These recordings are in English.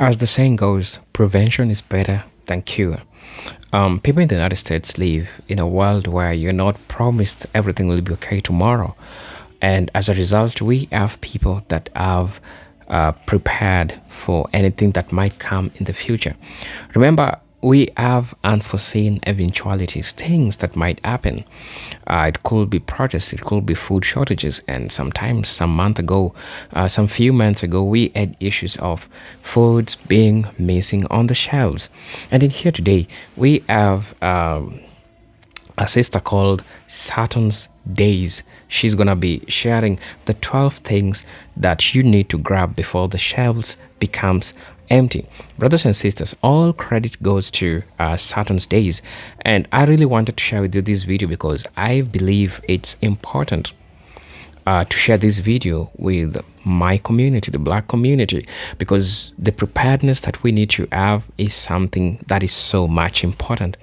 As the saying goes, prevention is better than cure. People in the United States live in a world where you're not promised everything will be okay tomorrow. And as a result, we have people that have prepared for anything that might come in the future. Remember, we have unforeseen eventualities, things that might happen. It could be protests, it could be food shortages, and sometimes some few months ago, we had issues of foods being missing on the shelves. And in here today, we have a sister called Saturn's Days. She's gonna be sharing the 12 things that you need to grab before the shelves becomes empty. Brothers and sisters, all credit goes to Saturn's Days, and I really wanted to share with you this video because I believe it's important to share this video with my community, the black community, because the preparedness that we need to have is something that is so much important.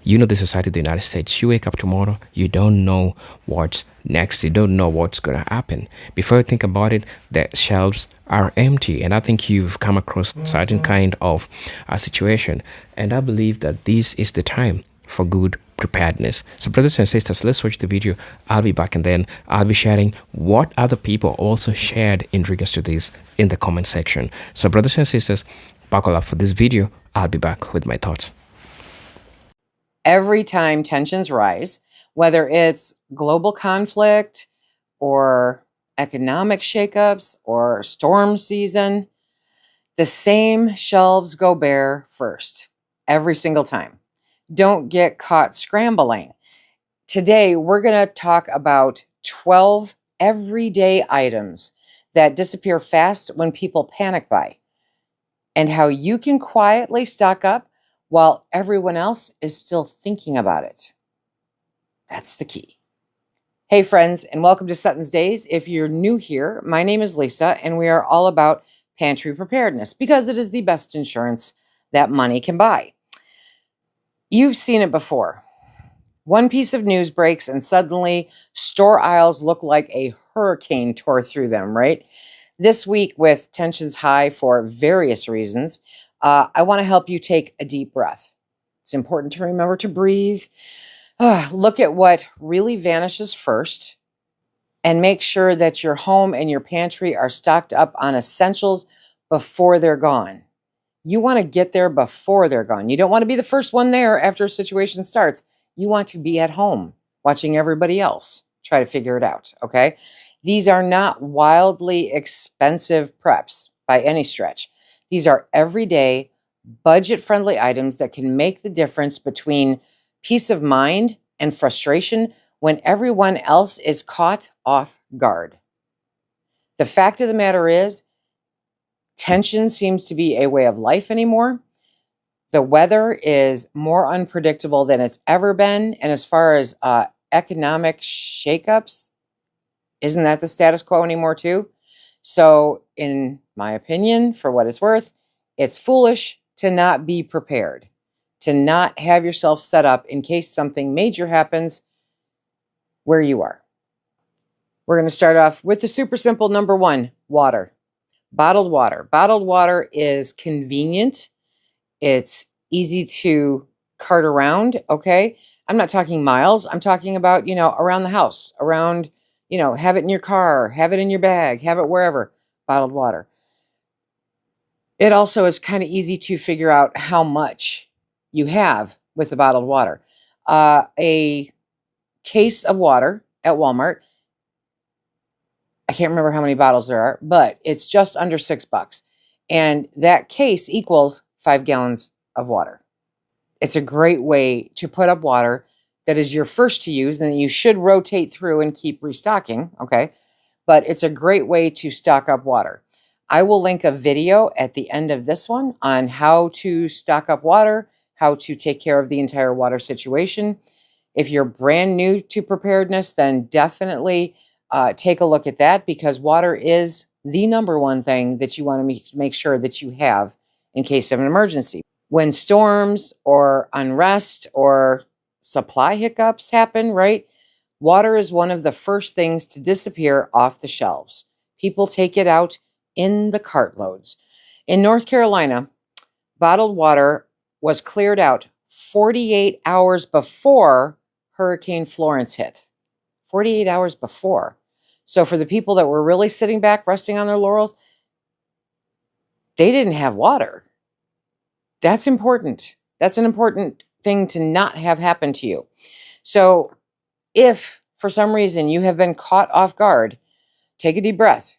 You know, the society of the United States, you wake up tomorrow, you don't know what's next, you don't know what's going to happen. Before you think about it, the shelves are empty. And I think you've come across certain kind of a situation. And I believe that this is the time for good preparedness. So brothers and sisters, let's watch the video. I'll be back and then I'll be sharing what other people also shared in regards to this in the comment section. So brothers and sisters, buckle up for this video. I'll be back with my thoughts. Every time tensions rise, whether it's global conflict or economic shakeups or storm season, the same shelves go bare first, every single time. Don't get caught scrambling. Today, we're going to talk about 12 everyday items that disappear fast when people panic buy, and how you can quietly stock up while everyone else is still thinking about it. That's the key. Hey friends, and welcome to Sutton's Days. If you're new here, my name is Lisa, and we are all about pantry preparedness because it is the best insurance that money can buy. You've seen it before. One piece of news breaks and suddenly store aisles look like a hurricane tore through them, right? This week, with tensions high for various reasons, I want to help you take a deep breath. It's important to remember to breathe. Look at what really vanishes first and make sure that your home and your pantry are stocked up on essentials before they're gone. You want to get there before they're gone. You don't want to be the first one there after a situation starts. You want to be at home watching everybody else try to figure it out, okay? These are not wildly expensive preps by any stretch. These are everyday, budget-friendly items that can make the difference between peace of mind and frustration when everyone else is caught off guard. The fact of the matter is, tension seems to be a way of life anymore. The weather is more unpredictable than it's ever been. And as far as economic shakeups, isn't that the status quo anymore too? So in my opinion, for what it's worth, it's foolish to not be prepared, to not have yourself set up in case something major happens where you are. We're going to start off with the super simple number one, water. Bottled water. Bottled water is convenient. It's easy to cart around, okay? I'm not talking miles. I'm talking about, around the house, around, have it in your car, have it in your bag, have it wherever. Bottled water. It also is kind of easy to figure out how much you have with the bottled water. A case of water at Walmart, I can't remember how many bottles there are, but it's just under $6. And that case equals 5 gallons of water. It's a great way to put up water that is your first to use, and you should rotate through and keep restocking, okay? But it's a great way to stock up water. I will link a video at the end of this one on how to stock up water, how to take care of the entire water situation. If you're brand new to preparedness, then definitely take a look at that, because water is the number one thing that you want to make sure that you have in case of an emergency. When storms or unrest or supply hiccups happen, right? Water is one of the first things to disappear off the shelves. People take it out in the cartloads. In North Carolina, bottled water was cleared out 48 hours before Hurricane Florence hit. 48 hours before. So for the people that were really sitting back, resting on their laurels, they didn't have water. That's important. That's an important thing to not have happen to you. So if for some reason you have been caught off guard, take a deep breath.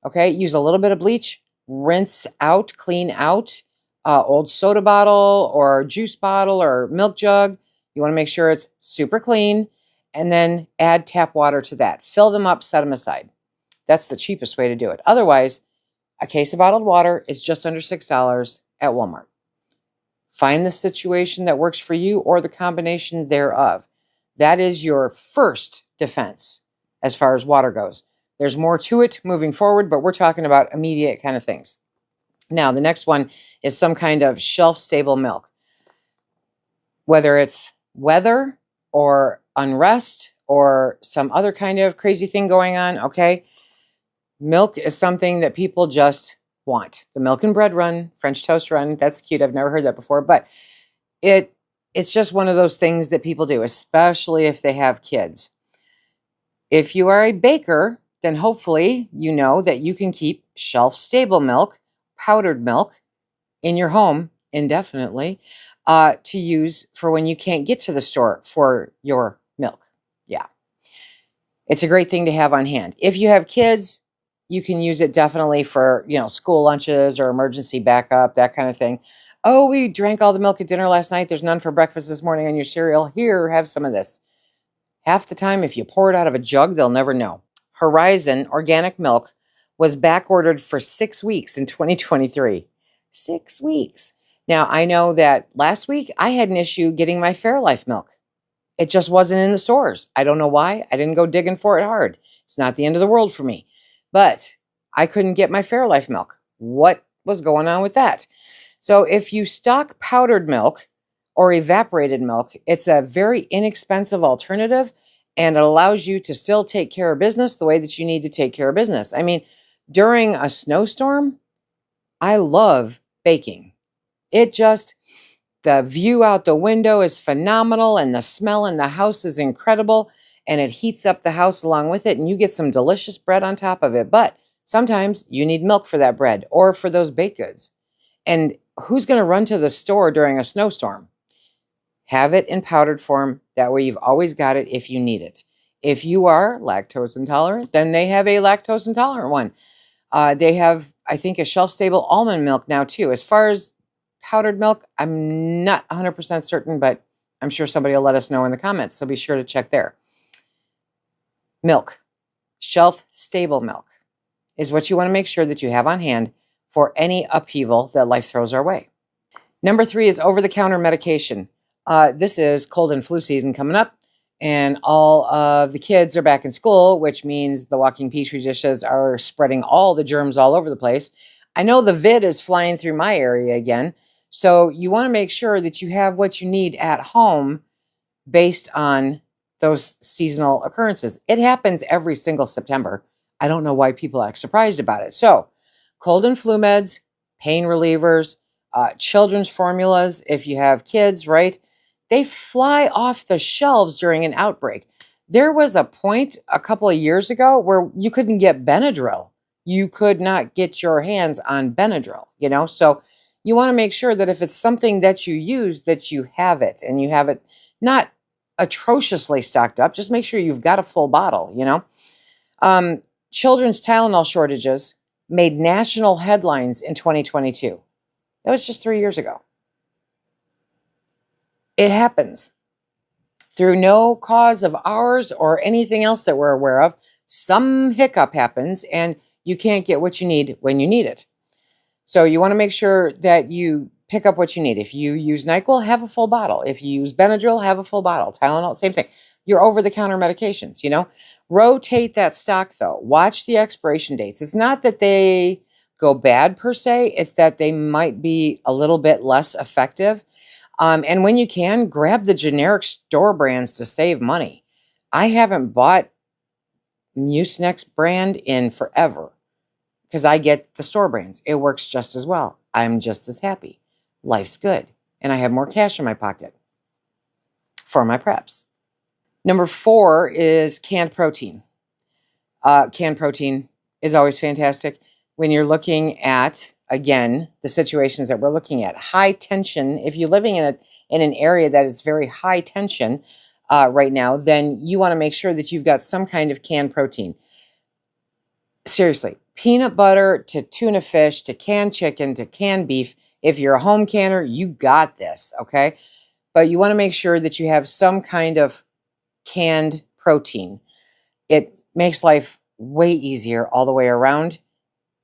Okay. Use a little bit of bleach, rinse out, clean out old soda bottle or juice bottle or milk jug. You want to make sure it's super clean, and then add tap water to that. Fill them up, set them aside. That's the cheapest way to do it. Otherwise, a case of bottled water is just under $6 at Walmart. Find the situation that works for you or the combination thereof. That is your first defense as far as water goes. There's more to it moving forward, but we're talking about immediate kind of things. Now, the next one is some kind of shelf-stable milk. Whether it's weather or unrest or some other kind of crazy thing going on, okay? Milk is something that people just want. The milk and bread run, French toast run, that's cute. I've never heard that before, but it's just one of those things that people do, especially if they have kids. If you are a baker, then hopefully you know that you can keep shelf-stable milk, powdered milk, in your home indefinitely to use for when you can't get to the store for your milk. Yeah. It's a great thing to have on hand. If you have kids, you can use it definitely for, school lunches or emergency backup, that kind of thing. Oh, we drank all the milk at dinner last night. There's none for breakfast this morning on your cereal. Here, have some of this. Half the time, if you pour it out of a jug, they'll never know. Horizon organic milk was back ordered for 6 weeks in 2023. 6 weeks. Now, I know that last week I had an issue getting my Fairlife milk. It just wasn't in the stores. I don't know why. I didn't go digging for it hard. It's not the end of the world for me. But I couldn't get my Fairlife milk. What was going on with that? So if you stock powdered milk or evaporated milk, it's a very inexpensive alternative, and it allows you to still take care of business the way that you need to take care of business. I mean, during a snowstorm, I love baking. The view out the window is phenomenal, and the smell in the house is incredible, and it heats up the house along with it, and you get some delicious bread on top of it. But sometimes you need milk for that bread or for those baked goods. And who's going to run to the store during a snowstorm? Have it in powdered form. That way you've always got it if you need it. If you are lactose intolerant, then they have a lactose intolerant one. They have, I think, a shelf-stable almond milk now too. As far as powdered milk, I'm not 100% certain, but I'm sure somebody will let us know in the comments, so be sure to check there. Milk, shelf-stable milk, is what you want to make sure that you have on hand for any upheaval that life throws our way. Number 3 is over-the-counter medication. This is cold and flu season coming up, and all of the kids are back in school, which means the walking petri dishes are spreading all the germs all over the place. I know the vid is flying through my area again, so you want to make sure that you have what you need at home based on those seasonal occurrences. It happens every single September. I don't know why people act surprised about it. So, cold and flu meds, pain relievers, children's formulas, if you have kids, right? They fly off the shelves during an outbreak. There was a point a couple of years ago where you couldn't get Benadryl. You could not get your hands on Benadryl, So you want to make sure that if it's something that you use, that you have it, and you have it not atrociously stocked up. Just make sure you've got a full bottle, Children's Tylenol shortages made national headlines in 2022. That was just 3 years ago. It happens through no cause of ours or anything else that we're aware of. Some hiccup happens and you can't get what you need when you need it. So you want to make sure that you pick up what you need. If you use NyQuil, have a full bottle. If you use Benadryl, have a full bottle. Tylenol, same thing. Your over-the-counter medications, Rotate that stock, though. Watch the expiration dates. It's not that they go bad per se. It's that they might be a little bit less effective. And when you can, grab the generic store brands to save money. I haven't bought Mucinex brand in forever because I get the store brands. It works just as well. I'm just as happy. Life's good. And I have more cash in my pocket for my preps. Number 4 is canned protein. Canned protein is always fantastic. When you're looking at, again, the situations that we're looking at, high tension, if you're living in an area that is very high tension right now, then you want to make sure that you've got some kind of canned protein. Seriously, peanut butter to tuna fish to canned chicken to canned beef. If you're a home canner, you got this, okay? But you want to make sure that you have some kind of canned protein. It makes life way easier all the way around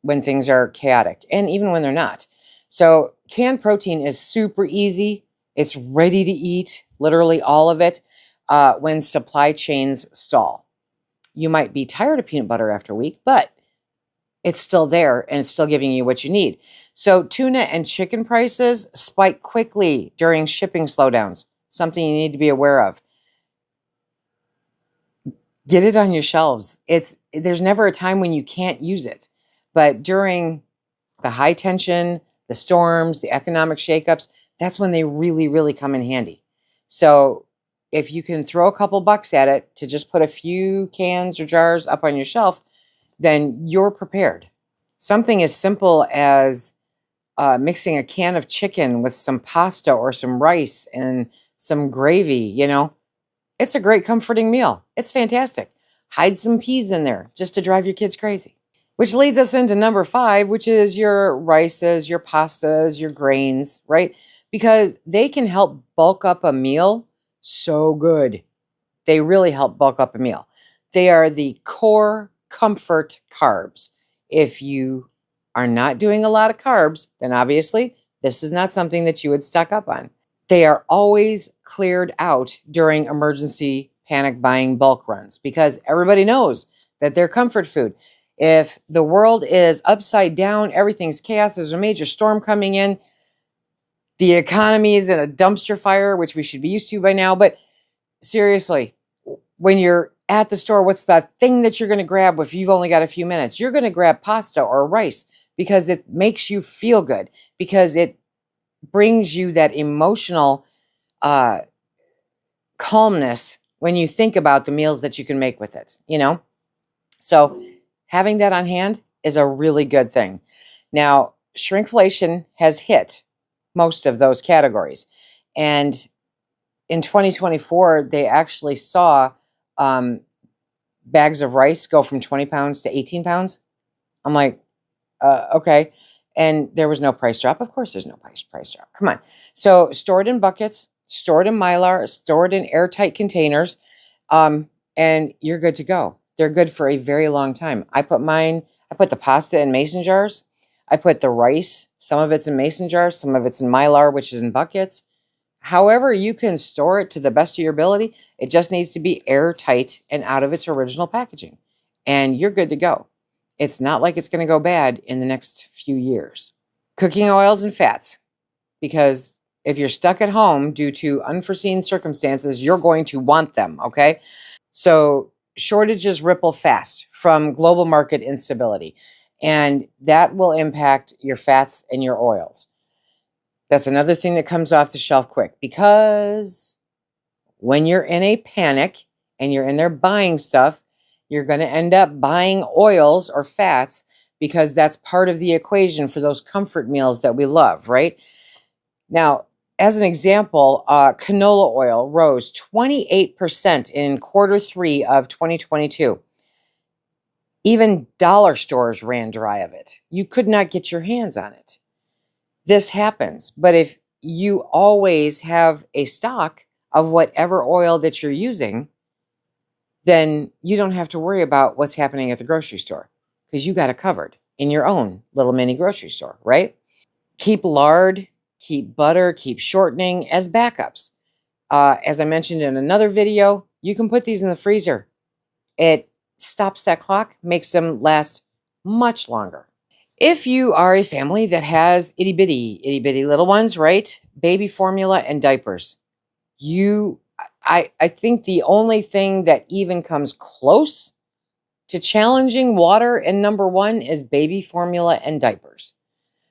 when things are chaotic and even when they're not. So canned protein is super easy. It's ready to eat, literally all of it, when supply chains stall. You might be tired of peanut butter after a week, but it's still there and it's still giving you what you need. So tuna and chicken prices spike quickly during shipping slowdowns, something you need to be aware of. Get it on your shelves. There's never a time when you can't use it. But during the high tension, the storms, the economic shakeups, that's when they really, really come in handy. So if you can throw a couple bucks at it to just put a few cans or jars up on your shelf, then you're prepared. Something as simple as mixing a can of chicken with some pasta or some rice and some gravy, it's a great comforting meal. It's fantastic. Hide some peas in there just to drive your kids crazy. Which leads us into number 5, which is your rices, your pastas, your grains, right? Because they can help bulk up a meal so good. They really help bulk up a meal. They are the core comfort carbs. If you are not doing a lot of carbs, then obviously this is not something that you would stock up on. They are always cleared out during emergency panic buying bulk runs because everybody knows that they're comfort food. If the world is upside down, everything's chaos, there's a major storm coming in, the economy is in a dumpster fire, which we should be used to by now. But seriously, when you're at the store, what's the thing that you're going to grab if you've only got a few minutes? You're going to grab pasta or rice because it makes you feel good, because it brings you that emotional calmness when you think about the meals that you can make with it, So having that on hand is a really good thing. Now, shrinkflation has hit most of those categories. And in 2024, they actually saw bags of rice go from 20 pounds to 18 pounds. I'm like, okay. And there was no price drop. Of course, there's no price drop. Come on. So stored in buckets, stored in Mylar, stored in airtight containers, and you're good to go. They're good for a very long time. I put the pasta in mason jars. I put the rice, some of it's in mason jars, some of it's in Mylar, which is in buckets. However you can store it to the best of your ability, it just needs to be airtight and out of its original packaging. And you're good to go. It's not like it's going to go bad in the next few years. Cooking oils and fats, because if you're stuck at home due to unforeseen circumstances, you're going to want them, okay? So shortages ripple fast from global market instability, and that will impact your fats and your oils. That's another thing that comes off the shelf quick, because when you're in a panic and you're in there buying stuff, you're going to end up buying oils or fats because that's part of the equation for those comfort meals that we love, right? Now, as an example, canola oil rose 28% in Q3 of 2022. Even dollar stores ran dry of it. You could not get your hands on it. This happens, but if you always have a stock of whatever oil that you're using, then you don't have to worry about what's happening at the grocery store because you got it covered in your own little mini grocery store, right? Keep lard, keep butter, keep shortening as backups. As I mentioned in another video, you can put these in the freezer. It stops that clock, makes them last much longer. If you are a family that has itty bitty little ones, right? Baby formula and diapers. I think the only thing that even comes close to challenging water, and number one is baby formula and diapers,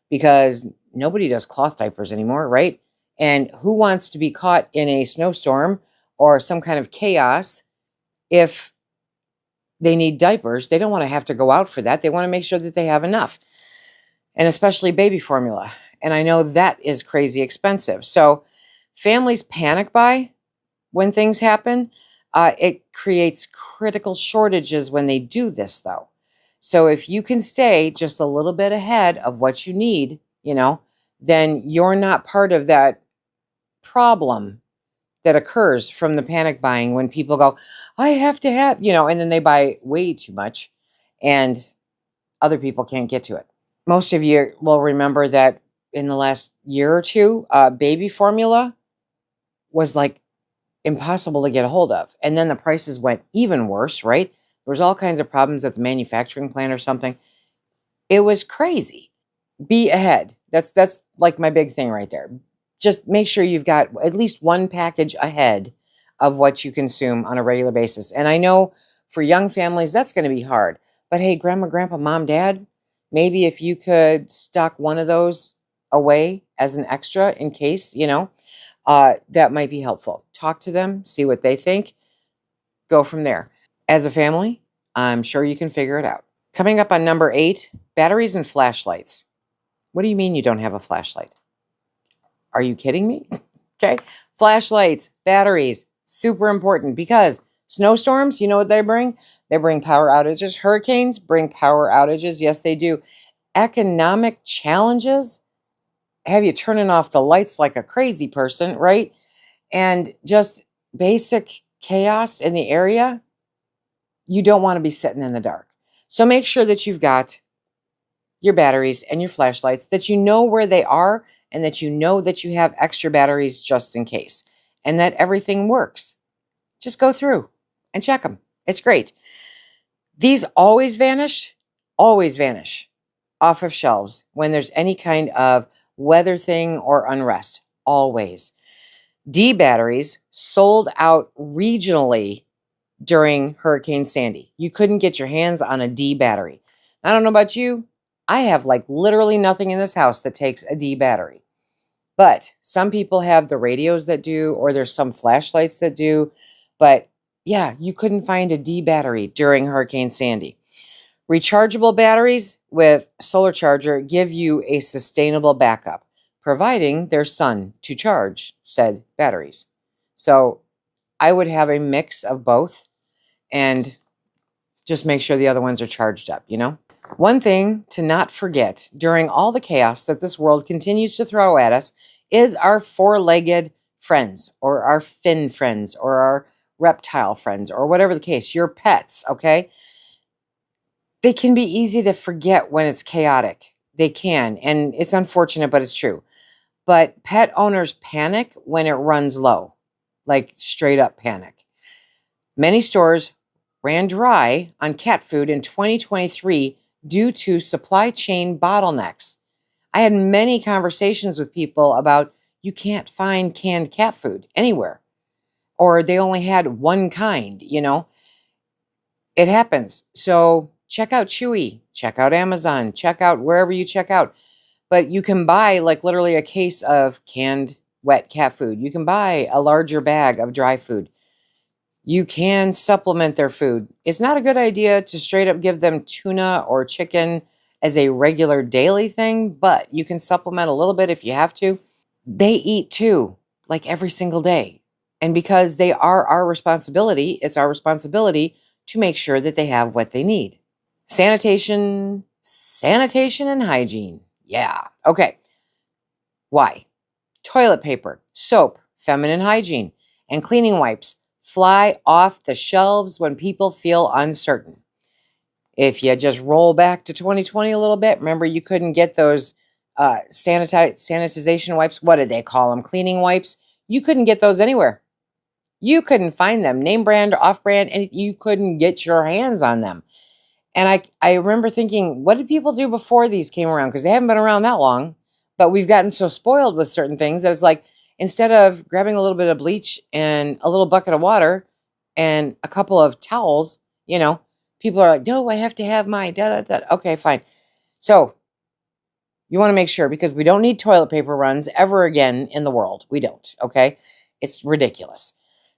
because nobody does cloth diapers anymore, right? And who wants to be caught in a snowstorm or some kind of chaos if they need diapers? They don't want to have to go out for that. They want to make sure that they have enough, and especially baby formula. And I know that is crazy expensive. So families panic buy when things happen. It creates critical shortages when they do this, though. So if you can stay just a little bit ahead of what you need, then you're not part of that problem that occurs from the panic buying when people go, I have to have, and then they buy way too much and other people can't get to it. Most of you will remember that in the last year or two, baby formula was like impossible to get a hold of. And then the prices went even worse, right? There was all kinds of problems at the manufacturing plant or something. It was crazy. Be ahead. That's like my big thing right there. Just make sure you've got at least one package ahead of what you consume on a regular basis. And I know for young families, that's going to be hard. But hey, grandma, grandpa, mom, dad, maybe if you could stock one of those away as an extra in case, that might be helpful. Talk to them, see what they think, go from there. As a family, I'm sure you can figure it out. Coming up on number 8, batteries and flashlights. What do you mean you don't have a flashlight? Are you kidding me? Okay. Flashlights, batteries, super important, because snowstorms, you know what they bring? They bring power outages. Hurricanes bring power outages. Yes, they do. Economic challenges have you turning off the lights like a crazy person, right? And just basic chaos in the area. You don't want to be sitting in the dark. So make sure that you've got your batteries and your flashlights, that you know where they are, and that you know that you have extra batteries just in case, and that everything works. Just go through and check them. It's great. These always vanish off of shelves when there's any kind of weather thing or unrest. Always. D batteries sold out regionally during Hurricane Sandy. You couldn't get your hands on a D battery. I don't know about you. I have like literally nothing in this house that takes a D battery. But some people have the radios that do, or there's some flashlights that do. But yeah, you couldn't find a D battery during Hurricane Sandy. Rechargeable batteries with solar charger give you a sustainable backup, providing there's sun to charge said batteries. So I would have a mix of both and just make sure the other ones are charged up, One thing to not forget during all the chaos that this world continues to throw at us is our four-legged friends, or our fin friends, or our reptile friends, or whatever the case, your pets, okay? They can be easy to forget when it's chaotic. They can, and it's unfortunate, but it's true. But pet owners panic when it runs low, like straight up panic. Many stores ran dry on cat food in 2023 due to supply chain bottlenecks. I had many conversations with people about you can't find canned cat food anywhere, or they only had one kind, It happens. So check out Chewy, check out Amazon, check out wherever you check out. But you can buy like literally a case of canned wet cat food. You can buy a larger bag of dry food. You can supplement their food. It's not a good idea to straight up give them tuna or chicken as a regular daily thing, but you can supplement a little bit if you have to. They eat too, like every single day. And because they are our responsibility, it's our responsibility to make sure that they have what they need. Sanitation and hygiene. Yeah. Okay. Why? Toilet paper, soap, feminine hygiene, and cleaning wipes fly off the shelves when people feel uncertain. If you just roll back to 2020 a little bit, remember you couldn't get those sanitization wipes. What did they call them? Cleaning wipes. You couldn't get those anywhere. You couldn't find them, name brand, off brand, and you couldn't get your hands on them. And I remember thinking, what did people do before these came around? Because they haven't been around that long, but we've gotten so spoiled with certain things that it's like, instead of grabbing a little bit of bleach and a little bucket of water and a couple of towels, People are like, no, I have to have my da da da. Okay, fine. So you want to make sure, because we don't need toilet paper runs ever again in the world. We don't, okay? It's ridiculous.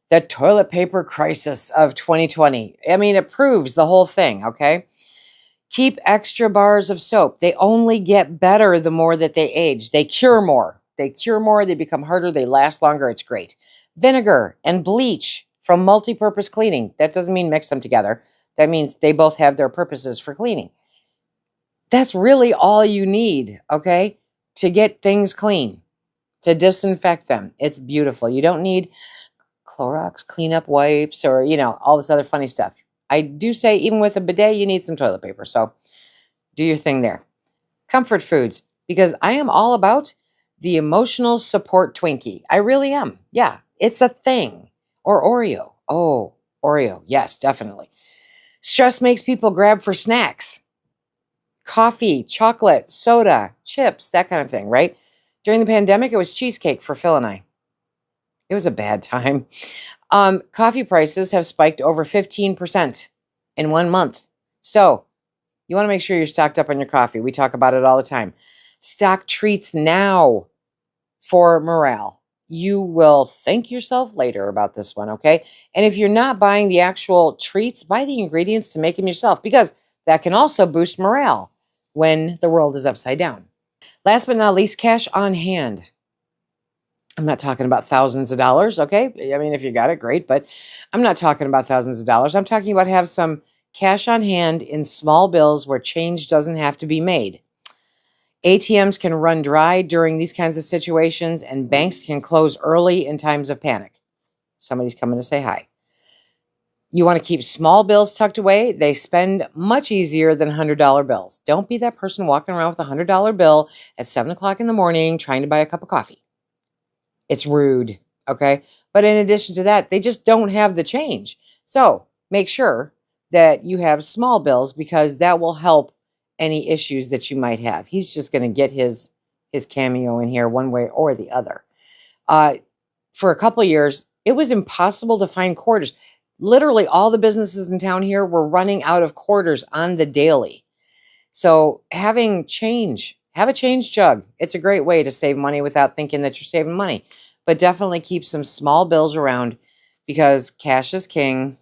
The toilet paper crisis of 2020. I mean, it proves the whole thing, okay? Keep extra bars of soap. They only get better the more that they age. They cure more. They cure more. They become harder. They last longer. It's great. Vinegar and bleach from multi-purpose cleaning. That doesn't mean mix them together. That means they both have their purposes for cleaning. That's really all you need, okay, to get things clean, to disinfect them. It's beautiful. You don't need Clorox cleanup wipes or, all this other funny stuff. I do say even with a bidet, you need some toilet paper. So do your thing there. Comfort foods, because I am all about the emotional support Twinkie. I really am. Yeah, it's a thing. Or Oreo. Oh, Oreo. Yes, definitely. Stress makes people grab for snacks. Coffee, chocolate, soda, chips, that kind of thing, right? During the pandemic, it was cheesecake for Phil and I. It was a bad time. Coffee prices have spiked over 15% in 1 month. So you want to make sure you're stocked up on your coffee. We talk about it all the time. Stock treats now for morale. You will thank yourself later about this one, okay? And if you're not buying the actual treats, buy the ingredients to make them yourself, because that can also boost morale when the world is upside down. Last but not least, cash on hand. I'm not talking about thousands of dollars, okay? I mean, if you got it, great, but I'm not talking about thousands of dollars. I'm talking about have some cash on hand in small bills where change doesn't have to be made. ATMs can run dry during these kinds of situations, and banks can close early in times of panic. Somebody's coming to say hi. You want to keep small bills tucked away. They spend much easier than $100 bills. Don't be that person walking around with a $100 bill at 7 o'clock in the morning trying to buy a cup of coffee. It's rude, okay? But in addition to that, they just don't have the change. So make sure that you have small bills, because that will help any issues that you might have. He's just going to get his cameo in here one way or the other. For a couple of years, it was impossible to find quarters. Literally all the businesses in town here were running out of quarters on the daily. So having change, have a change jug. It's a great way to save money without thinking that you're saving money. But definitely keep some small bills around, because cash is king,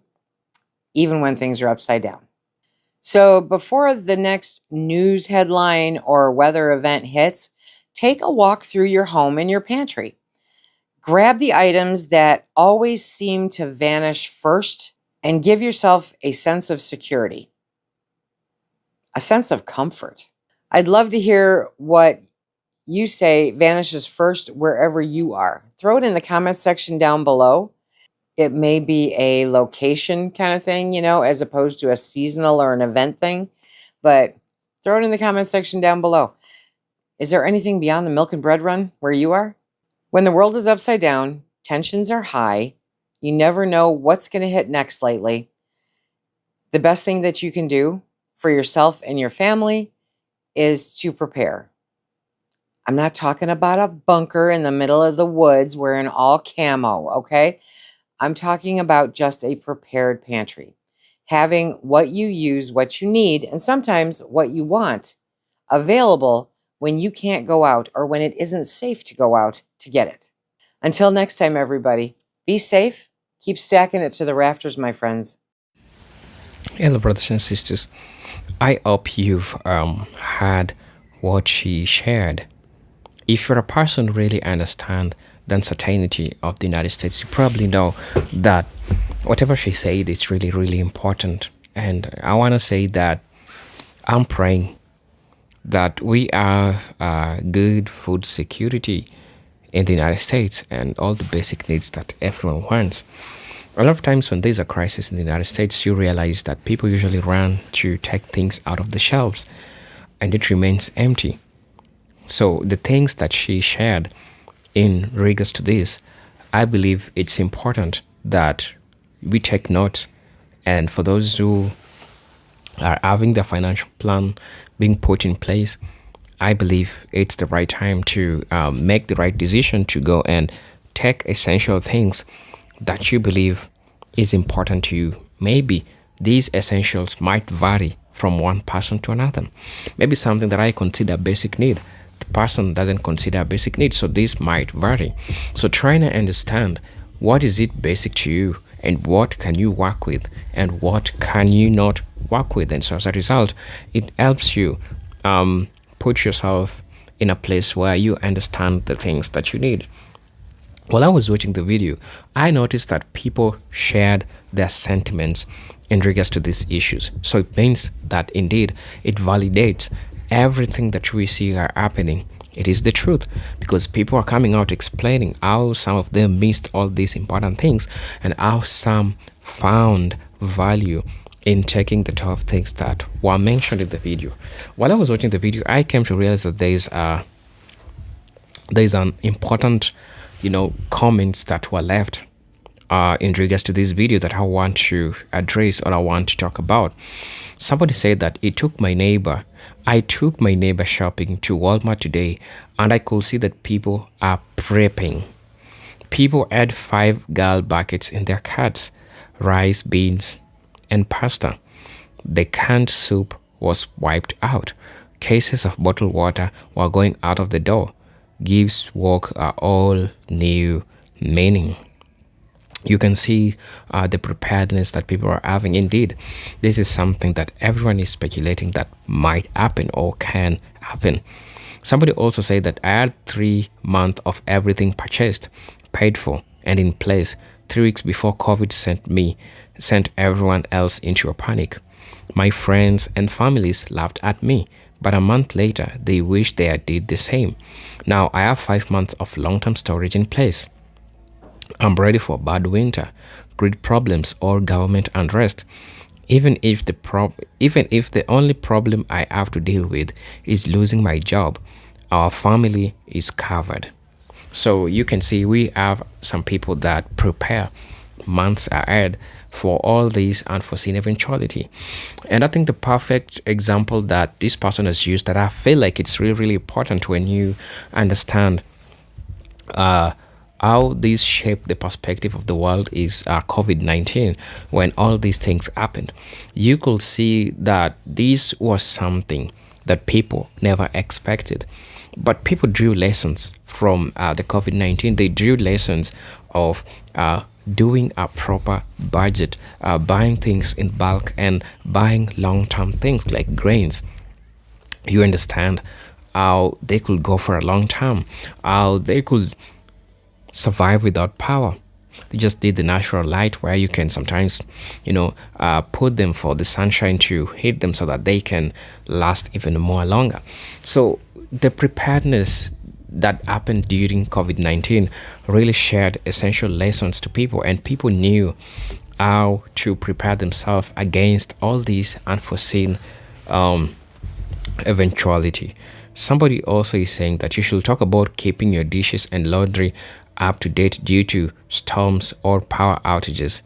even when things are upside down. So before the next news headline or weather event hits, take a walk through your home and your pantry. Grab the items that always seem to vanish first and give yourself a sense of security, a sense of comfort. I'd love to hear what you say vanishes first wherever you are. Throw it in the comments section down below. It may be a location kind of thing, as opposed to a seasonal or an event thing, but throw it in the comments section down below. Is there anything beyond the milk and bread run where you are? When the world is upside down, tensions are high, you never know what's going to hit next lately. The best thing that you can do for yourself and your family is to prepare. I'm not talking about a bunker in the middle of the woods wearing all camo, okay? I'm talking about just a prepared pantry. Having what you use, what you need, and sometimes what you want available when you can't go out or when it isn't safe to go out to get it. Until next time, everybody, be safe. Keep stacking it to the rafters, my friends. Hello, brothers and sisters. I hope you've heard what she shared. If you're a person who really understands the uncertainty of the United States, you probably know that whatever she said is really, really important. And I want to say that I'm praying that we have good food security in the United States and all the basic needs that everyone wants. A lot of times when there's a crisis in the United States, you realize that people usually run to take things out of the shelves and it remains empty. So the things that she shared in regards to this, I believe it's important that we take notes. And for those who are having the financial plan being put in place, I believe it's the right time to make the right decision to go and take essential things that you believe is important to you. Maybe These essentials might vary from one person to another. Maybe something that I consider basic need, the person doesn't consider a basic need, so this might vary. So trying to understand what is it basic to you and what can you work with and what can you not work with. And so as a result, it helps you put yourself in a place where you understand the things that you need. While I was watching the video, I noticed that people shared their sentiments in regards to these issues. So it means that indeed it validates everything that we see are happening. It is the truth because people are coming out explaining how some of them missed all these important things and how some found value in taking the 12 things that were mentioned in the video. While I was watching the video, I came to realize that there's an important, comments that were left in regards to this video that I want to address or I want to talk about. Somebody said that I took my neighbor shopping to Walmart today and I could see that people are prepping. People had 5 gallon buckets in their carts, rice, beans, and pasta. The canned soup was wiped out. Cases of bottled water were going out of the door. Gives work a all new meaning. You can see the preparedness that people are having. Indeed, this is something that everyone is speculating that might happen or can happen. Somebody also said that I had 3 months of everything purchased, paid for, and in place 3 weeks before COVID sent everyone else into a panic. My friends and families laughed at me, but a month later they wished they had did the same. Now I have 5 months of long-term storage in place. I'm ready for a bad winter, grid problems, or government unrest. Even if the only problem I have to deal with is losing my job, our family is covered. So you can see we have some people that prepare months ahead for all these unforeseen eventuality. And I think the perfect example that this person has used that I feel like it's really, really important when you understand uh, how these shape the perspective of the world is COVID-19. When all these things happened, you could see that this was something that people never expected. But people drew lessons from the COVID-19. They drew lessons of doing a proper budget, buying things in bulk, and buying long term things like grains. You understand how they could go for a long time, how they could survive without power. They just did the natural light where you can sometimes, put them for the sunshine to hit them so that they can last even more longer. So the preparedness that happened during COVID-19 really shared essential lessons to people, and people knew how to prepare themselves against all these unforeseen um, eventuality. Somebody also is saying that you should talk about keeping your dishes and laundry up to date due to storms or power outages.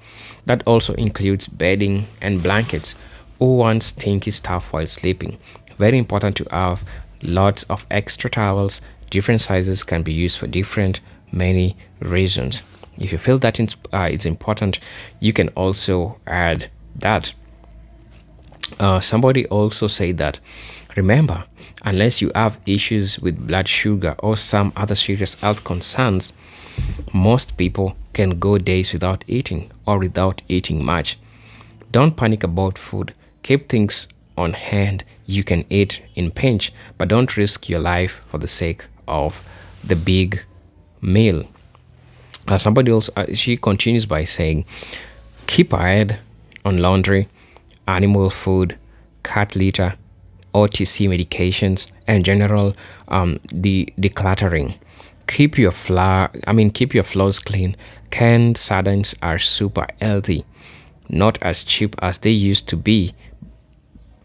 That also includes bedding and blankets. Who wants stinky stuff while sleeping? Very important to have lots of extra towels. Different sizes can be used for different many reasons. If you feel that it's important, you can also add that. Somebody also said that remember, unless you have issues with blood sugar or some other serious health concerns, most people can go days without eating or without eating much. Don't panic about food. Keep things on hand you can eat in pinch, but don't risk your life for the sake of the big meal. Somebody else, she continues by saying, keep ahead on laundry, animal food, cat litter, OTC medications, and general decluttering. Keep your floors clean. Canned sardines are super healthy, not as cheap as they used to be,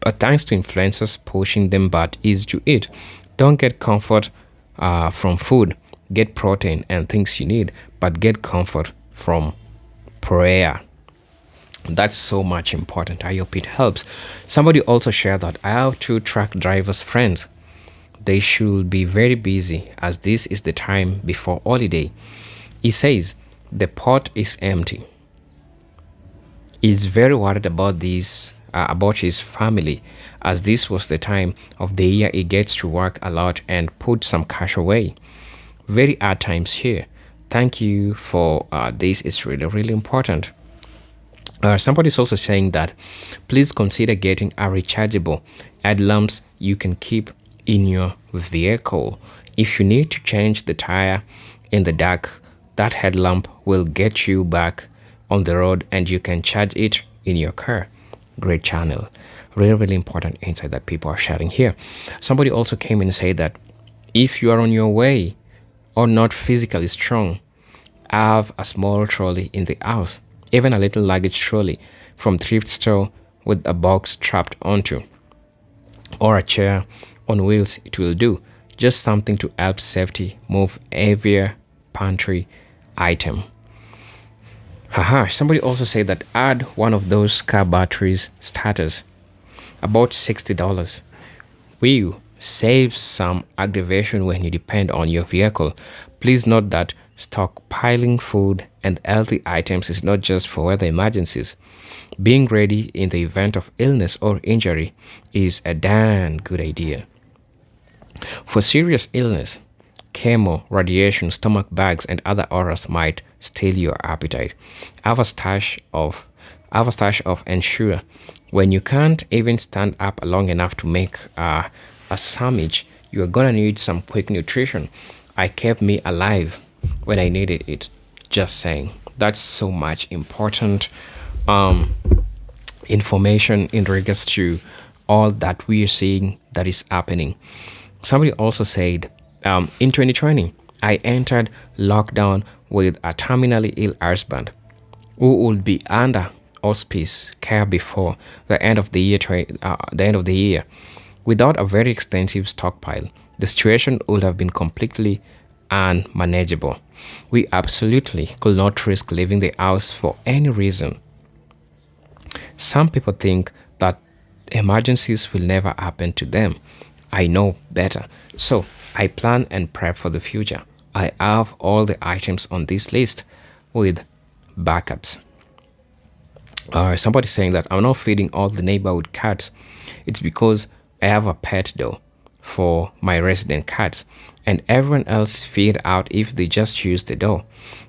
but thanks to influencers pushing them but easy to eat. Don't get comfort from food. Get protein and things you need, but get comfort from prayer. That's so much important. I hope it helps. Somebody also shared that I have 2 truck drivers friends. They should be very busy as this is the time before holiday. He says the pot is empty. is very worried about this, about his family, as this was the time of the year he gets to work a lot and put some cash away. Very hard times here. Thank you for this. It's really, really important. Somebody is also saying that please consider getting a rechargeable headlamps you can keep in your vehicle. If you need to change the tire in the dark, that headlamp will get you back on the road and you can charge it in your car. Great channel. Really, really important insight that people are sharing here. Somebody also came in and said that if you are on your way or not physically strong, have a small trolley in the house, even a little luggage trolley from thrift store with a box strapped onto, or a chair on wheels, it will do. Just something to help safety move heavier pantry item. Haha, somebody also said that add one of those car batteries starters, about $60. Will save some aggravation when you depend on your vehicle. Please note that stockpiling food and healthy items is not just for weather emergencies. Being ready in the event of illness or injury is a damn good idea. For serious illness, chemo, radiation, stomach bugs, and other horrors might steal your appetite. Have a stash of ensure when you can't even stand up long enough to make a sandwich, you're gonna need some quick nutrition. I kept me alive when I needed it. Just saying. That's so much important um, information in regards to all that we are seeing that is happening. Somebody also said, in 2020, I entered lockdown with a terminally ill husband who would be under hospice care before the end of the year. The end of the year, without a very extensive stockpile, the situation would have been completely unmanageable. We absolutely could not risk leaving the house for any reason. Some people think that emergencies will never happen to them. I know better. So I plan and prep for the future. I have all the items on this list with backups. Somebody saying that I'm not feeding all the neighborhood cats. It's because I have a pet though for my resident cats, and everyone else feed out if they just use the door.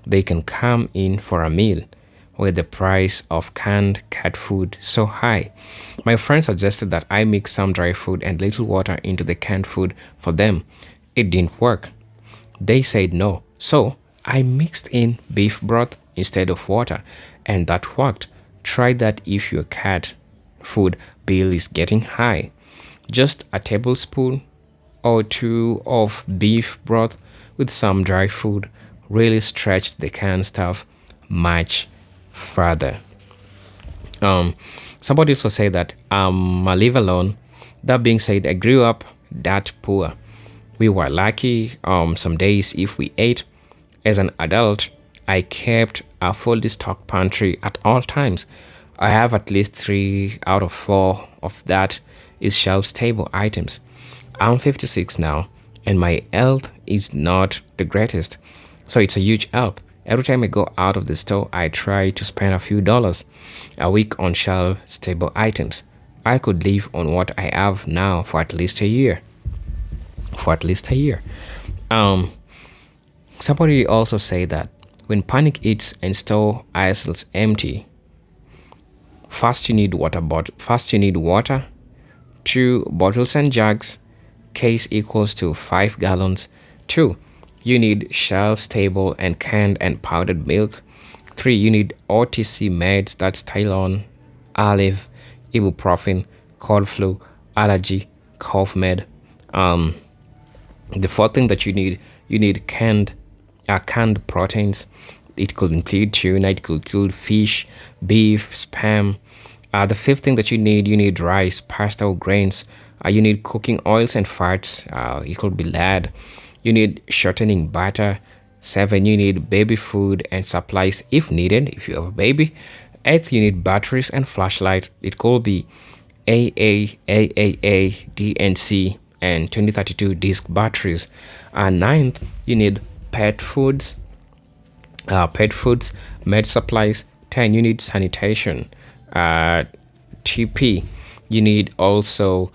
They can come in for a meal with the price of canned cat food so high. My friend suggested that I mix some dry food and little water into the canned food for them. It didn't work. They said no. So I mixed in beef broth instead of water, and that worked. Try that if your cat food bill is getting high. Just a tablespoon or two of beef broth with some dry food really stretched the canned stuff much further. Um, Somebody also said that I live alone. That being said, I grew up that poor. We were lucky some days if we ate. As an adult, I kept a fully stocked pantry at all times. I have at least 3 out of 4 of that is shelf stable items. I'm 56 now, and my health is not the greatest. So it's a huge help. Every time I go out of the store, I try to spend a few dollars a week on shelf stable items. I could live on what I have now for at least a year. For at least a year. Um, Somebody also say that when panic hits and store aisles empty, first you need water, 2 bottles and jugs, case equals to 5 gallons. 2, you need shelf stable and canned and powdered milk. 3, you need OTC meds, that's Tylon, Aleve, ibuprofen, cold flu, allergy, cough med. Um, the fourth thing that you need canned proteins. It could include tuna, it could include fish, beef, spam. The fifth thing that you need rice, pasta, or grains. You need cooking oils and fats. It could be lard. You need shortening butter. 7, you need baby food and supplies if needed, if you have a baby. 8th, you need batteries and flashlight. It could be AAAAA, DNC, and 2032 disc batteries. And 9th, you need pet foods, med supplies, 10, you need sanitation. Uh, TP, you need also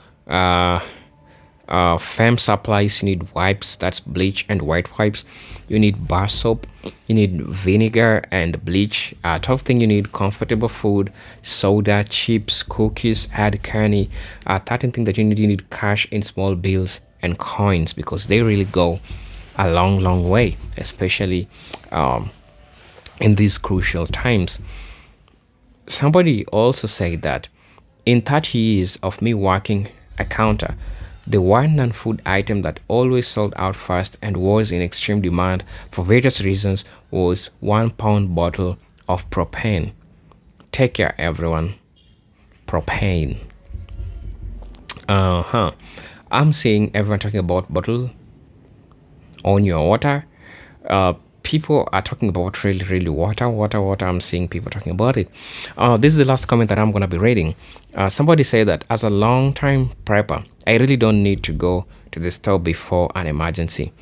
fem supplies. You need wipes, that's bleach and white wipes. You need bar soap. You need vinegar and bleach. 12th thing, you need comfortable food, soda, chips, cookies, add candy. 13th thing that you need cash in small bills and coins, because they really go a long, long way, especially in these crucial times. Somebody also said that in 30 years of me working a counter, the one non food item that always sold out fast and was in extreme demand for various reasons was 1 pound bottle of propane. Take care, everyone. Propane. Uh huh. I'm seeing everyone talking about bottle on your water. People are talking about really, really water, water, water. I'm seeing people talking about it. This is the last comment that I'm going to be reading. Somebody said that as a long time prepper, I really don't need to go to the store before an emergency.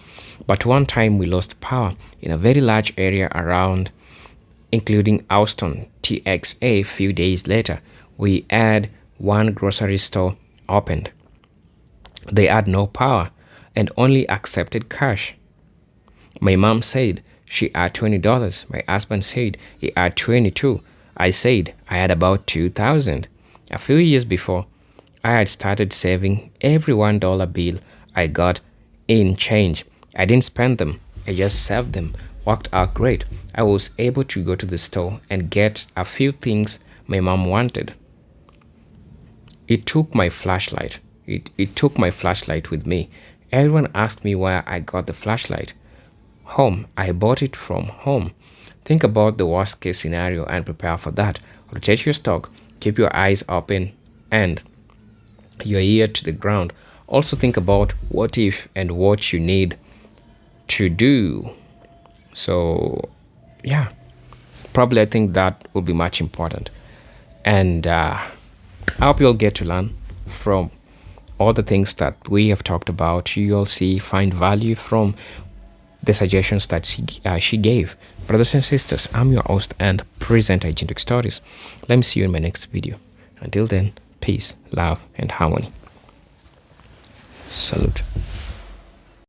But one time we lost power in a very large area around, including Austin, TXA. A few days later, we had one grocery store opened. They had no power and only accepted cash. My mom said she had $20. My husband said he had 22. I said I had about 2,000. A few years before, I had started saving every $1 bill I got in change. I didn't spend them, I just saved them. Worked out great. I was able to go to the store and get a few things my mom wanted. It took my flashlight. It took my flashlight with me. Everyone asked me where I got the flashlight. Home. I bought it from home. Think about the worst case scenario and prepare for that. Rotate your stock. Keep your eyes open and your ear to the ground. Also think about what if and what you need to do. So, yeah, probably I think that will be much important. And I hope you'll get to learn from all the things that we have talked about. You'll see, find value from the suggestions that she gave. Brothers and sisters, I'm your host and presenter, Agentic Stories. Let me see you in my next video. Until then, peace, love, and harmony. Salute.